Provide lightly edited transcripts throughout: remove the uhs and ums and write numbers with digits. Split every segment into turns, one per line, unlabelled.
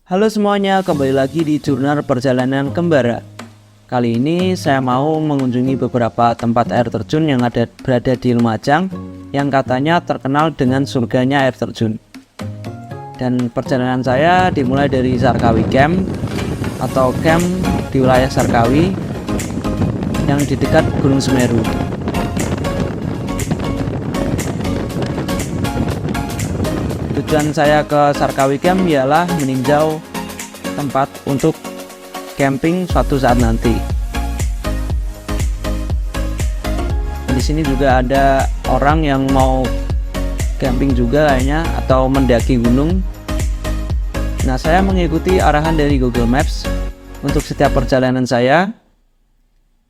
Halo semuanya, kembali lagi di Jurnal Perjalanan Kembara. Kali ini saya mau mengunjungi beberapa tempat air terjun yang berada di Lumajang yang katanya terkenal dengan surganya air terjun. Dan perjalanan saya dimulai dari Sarkawi Camp atau camp di wilayah Sarkawi yang di dekat Gunung Semeru. Tujuan saya ke Sarkawi Camp ialah meninjau tempat untuk camping suatu saat nanti. Di sini juga ada orang yang mau camping juga kayaknya atau mendaki gunung. Nah, saya mengikuti arahan dari Google Maps untuk setiap perjalanan saya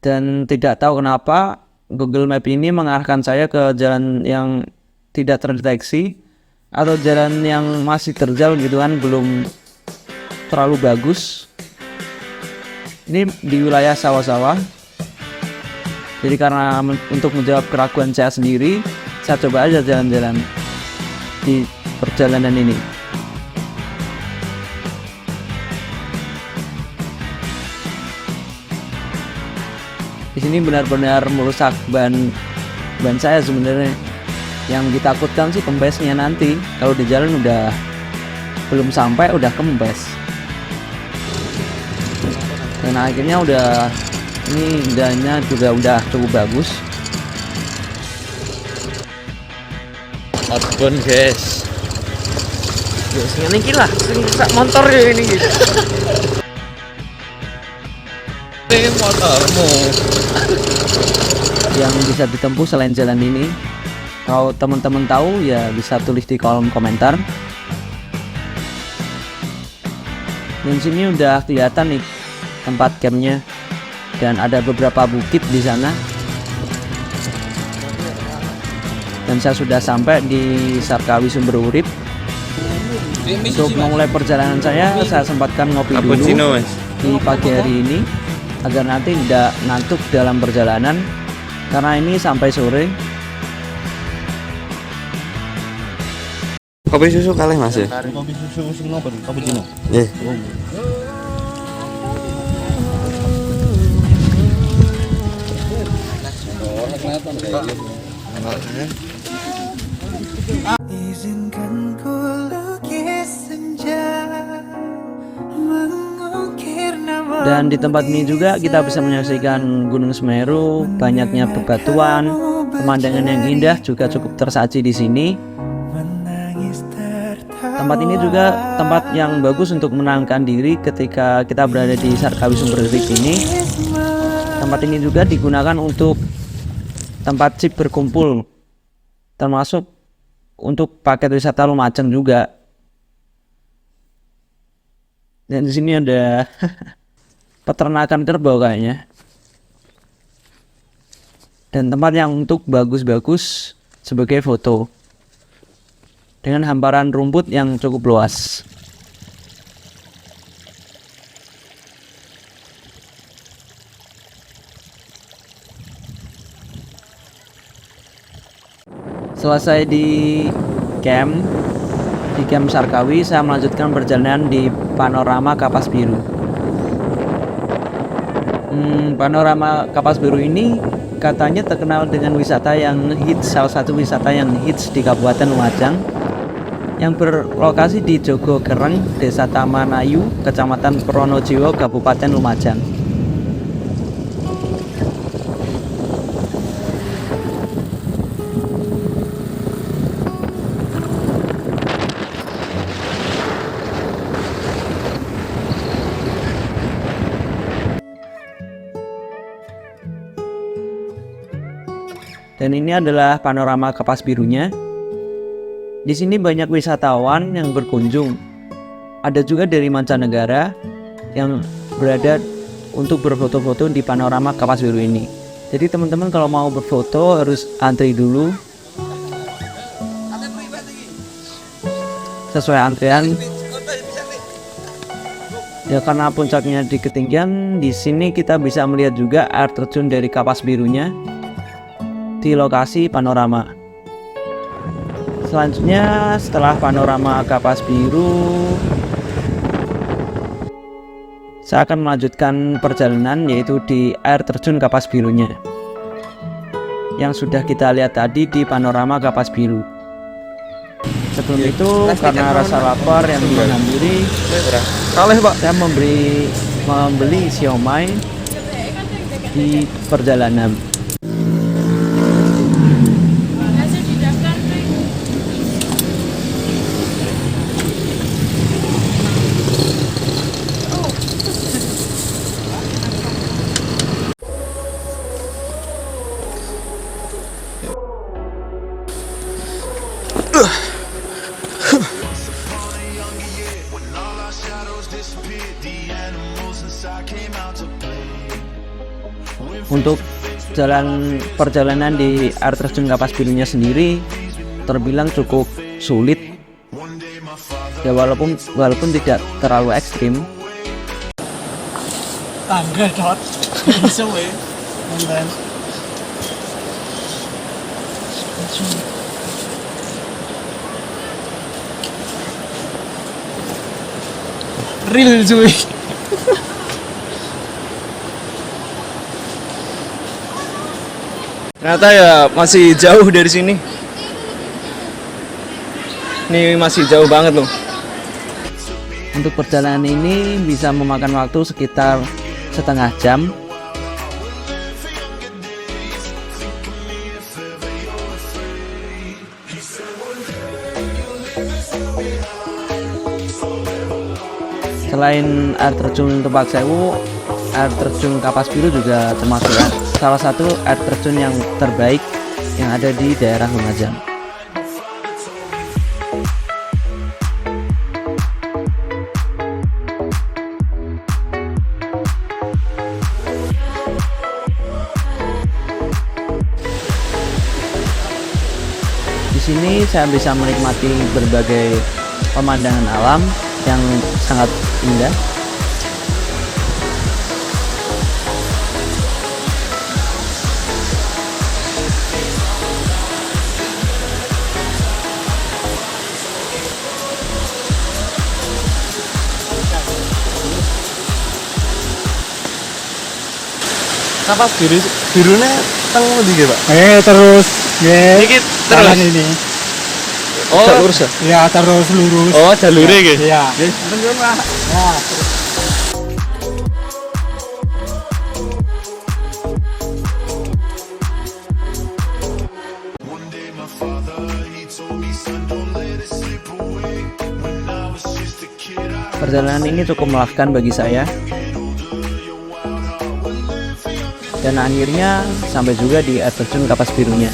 dan tidak tahu kenapa Google Map ini mengarahkan saya ke jalan yang tidak terdeteksi atau jalan yang masih terjal gitu kan, belum terlalu bagus. Ini di wilayah sawah-sawah, jadi karena untuk menjawab keraguan saya sendiri, saya coba aja jalan-jalan di perjalanan ini. Di sini benar-benar merusak ban saya sebenarnya. Yang ditakutkan sih kempesnya nanti. Kalau di jalan udah belum sampai udah kempes. Dan akhirnya ini dannya juga udah cukup bagus.
Outbound guys.
Ya sing iki lah, sing rusak motor ya ini gitu.
Ini motormu.
Yang bisa ditempuh selain jalan ini, kalau teman-teman tahu ya bisa tulis di kolom komentar. Dan sini udah kelihatan nih tempat campnya dan ada beberapa bukit di sana. Dan saya sudah sampai di Sarkawi Sumber Urip. Untuk memulai perjalanan saya sempatkan ngopi dulu di pagi hari ini agar nanti tidak ngantuk dalam perjalanan, karena ini sampai sore.
Kopi susu kalah Mas ya?
Kopi susu sing nopo? Cappuccino.
Nggih.
Izinkan ku lukis senja mengukir nama.
Dan di tempat ini juga kita bisa menyaksikan Gunung Semeru, banyaknya bebatuan, pemandangan yang indah juga cukup tersaji di sini. Tempat ini juga tempat yang bagus untuk menenangkan diri ketika kita berada di Sarkawi Sumber Urip ini. Tempat ini juga digunakan untuk tempat jeep berkumpul, termasuk untuk paket wisata Lumajang juga. Dan di sini ada peternakan kerbau kayaknya. Dan tempat yang untuk bagus-bagus sebagai foto, dengan hamparan rumput yang cukup luas. Selesai di camp Sarkawi, saya melanjutkan perjalanan di Panorama Kapas Biru. Panorama Kapas Biru ini katanya terkenal dengan wisata yang hits, salah satu wisata yang hits di Kabupaten Lumajang, yang berlokasi di Jogokereng, Desa Tamanayu, Kecamatan Pronojiwo, Kabupaten Lumajang. Dan ini adalah panorama Kapas Birunya. Di sini banyak wisatawan yang berkunjung. Ada juga dari mancanegara yang berada untuk berfoto-foto di panorama Kapas Biru ini. Jadi teman-teman kalau mau berfoto harus antri dulu sesuai antrian. Ya, karena puncaknya di ketinggian, di sini kita bisa melihat juga air terjun dari Kapas Birunya di lokasi panorama. Selanjutnya setelah panorama Kapas Biru, saya akan melanjutkan perjalanan yaitu di air terjun Kapas Birunya yang sudah kita lihat tadi di panorama Kapas Biru. Sebelum itu karena rasa lapar yang menghampiri, saya membeli siomay di perjalanan. Untuk perjalanan di air terjun Kapas Birunya sendiri terbilang cukup sulit ya, walaupun tidak terlalu ekstrim.
Tangga dot. Bisa weh. Mantan. Real cuy.
Ternyata ya masih jauh dari sini. Ini masih jauh banget loh.
Untuk perjalanan ini bisa memakan waktu sekitar setengah jam. Selain air terjun Tumpak Sewu, air terjun Kapas Biru juga termasuk salah satu air terjun yang terbaik yang ada di daerah Lumajang. Di sini saya bisa menikmati berbagai pemandangan alam yang sangat indah.
Kapas birunya teng ndi nggih, Pak?
Terus nggih.
Dikit
Jalan
terus.
ini.
Oh,
Lurus ya?
Ya terus lurus.
oh jalurnya gitu.
Iya. Ya.
Perjalanan ini cukup melelahkan bagi saya. Dan akhirnya sampai juga di air terjun Kapas Birunya.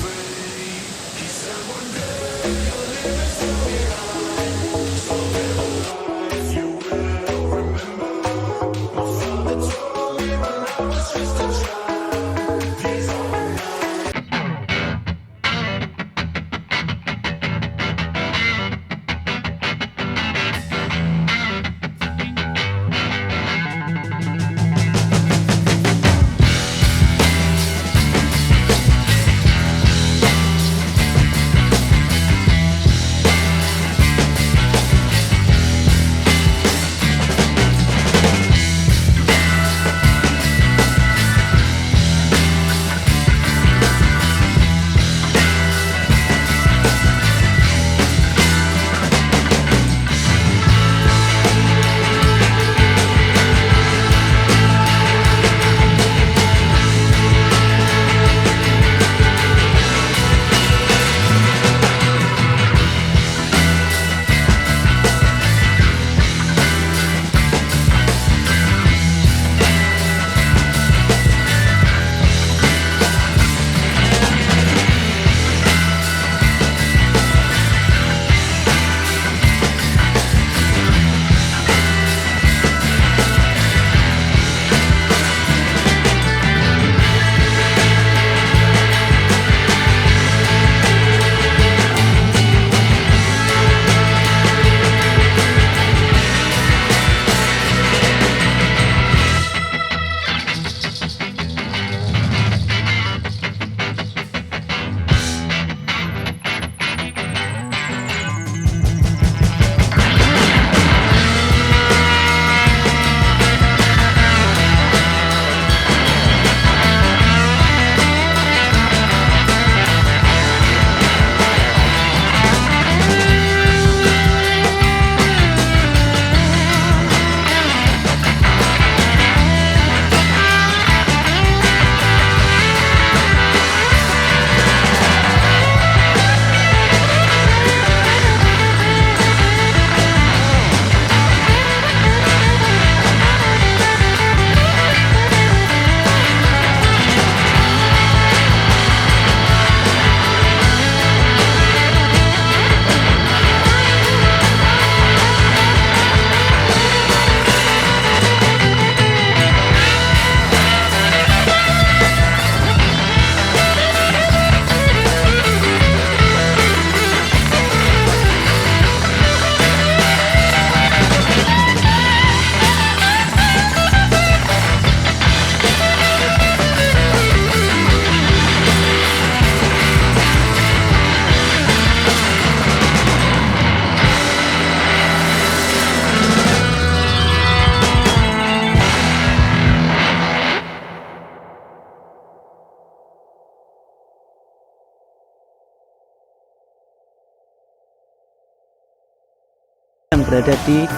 berada di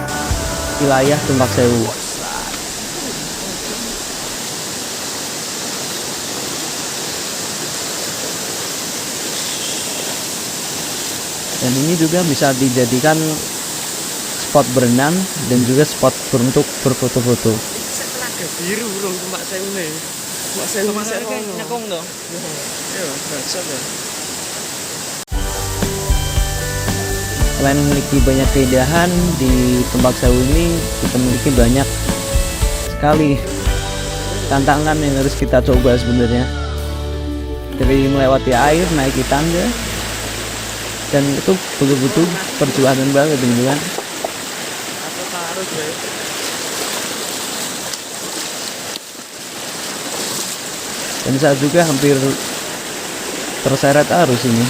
wilayah Tumpak Sewu. Dan ini juga bisa dijadikan spot berenang dan juga spot untuk berfoto-foto.
Telaga biru loh Tumpak Sewu nih. Tumpak Sewu
Kemana
bisa
kayak
ono.
nyekong dong? Iya, baca ya.
Selain memiliki banyak keindahan, di Tumpak Sewu ini kita memiliki banyak sekali tantangan yang harus kita coba sebenarnya. Dari melewati air, naiki tangga, dan itu betul-betul perjuangan banget gitu kan.
Atau taruh ya.
Dan saya juga hampir terseret arus ini.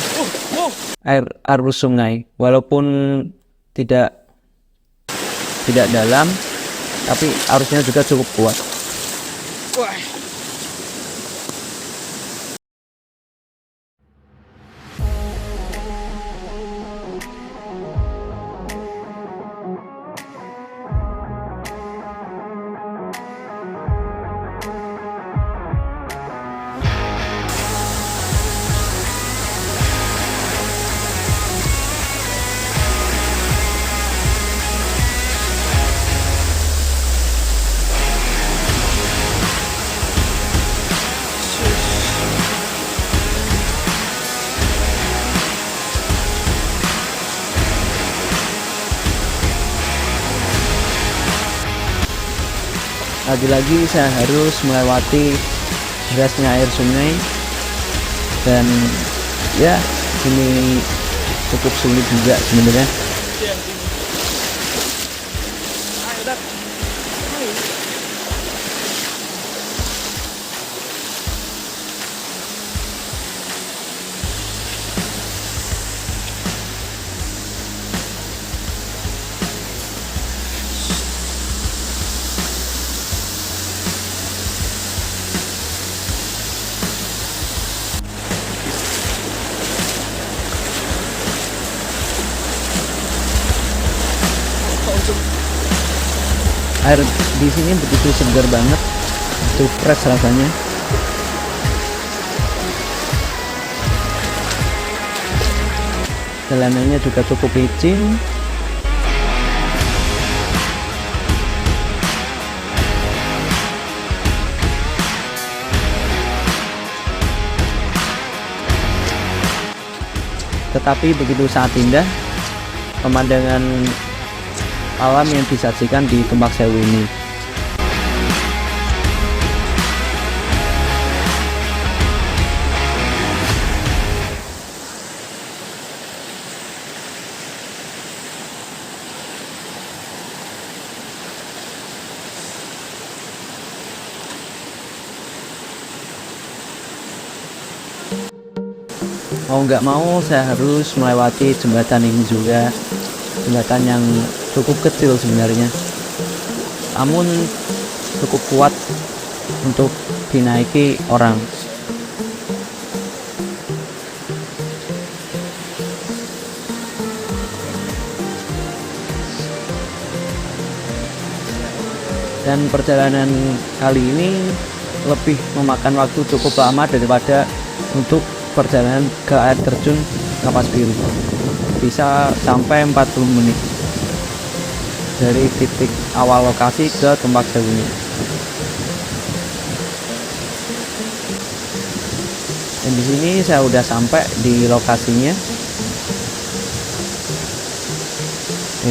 Arus sungai, walaupun tidak dalam, tapi arusnya juga cukup kuat. Lagi-lagi saya harus melewati derasnya air sungai, dan ya ini cukup sulit juga sebenarnya. Air di sini begitu segar banget, itu fresh rasanya. Jalanannya juga cukup licin. Tetapi begitu sangat indah pemandangan alam yang disajikan di Tumpak Sewu ini. Mau nggak mau saya harus melewati jembatan ini juga, jembatan yang cukup kecil sebenarnya, namun cukup kuat untuk dinaiki orang. Dan perjalanan kali ini lebih memakan waktu cukup lama daripada untuk perjalanan ke air terjun Kapas Biru. Bisa sampai 40 menit dari titik awal lokasi ke Tumpak Sewunya. Dan di sini saya udah sampai di lokasinya.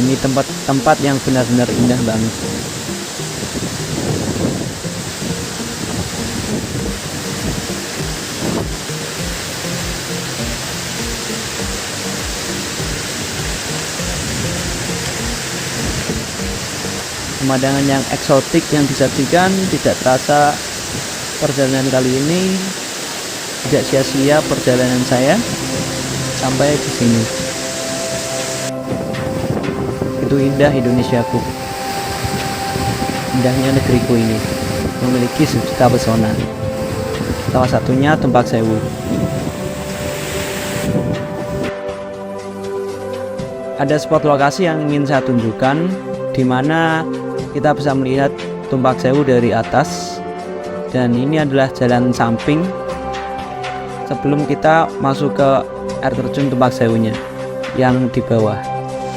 Ini tempat yang benar-benar indah banget. Pemandangan yang eksotik yang disajikan, tidak terasa perjalanan kali ini tidak sia-sia perjalanan saya sampai di sini. Itu indah Indonesiaku, indahnya negeriku ini, memiliki sejuta pesona. Salah satunya Tumpak Sewu. ada spot lokasi yang ingin saya tunjukkan, di mana kita bisa melihat Tumpak Sewu dari atas, dan ini adalah jalan samping sebelum kita masuk ke air terjun Tumpak Sewunya yang di bawah.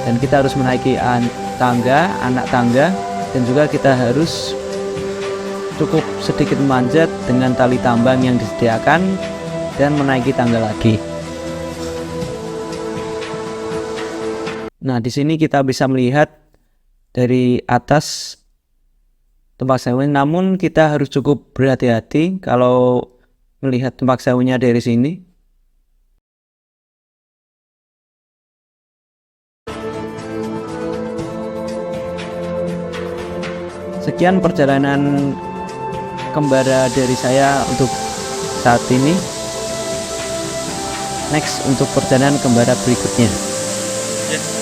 Dan kita harus menaiki anak tangga, dan juga kita harus cukup sedikit memanjat dengan tali tambang yang disediakan dan menaiki tangga lagi. Nah, di sini kita bisa melihat dari atas Tumpak Sewu, namun kita harus cukup berhati-hati kalau melihat Tumpak Sewunya dari sini. Sekian perjalanan kembara dari saya untuk saat ini. Next untuk perjalanan kembara berikutnya.
Ya.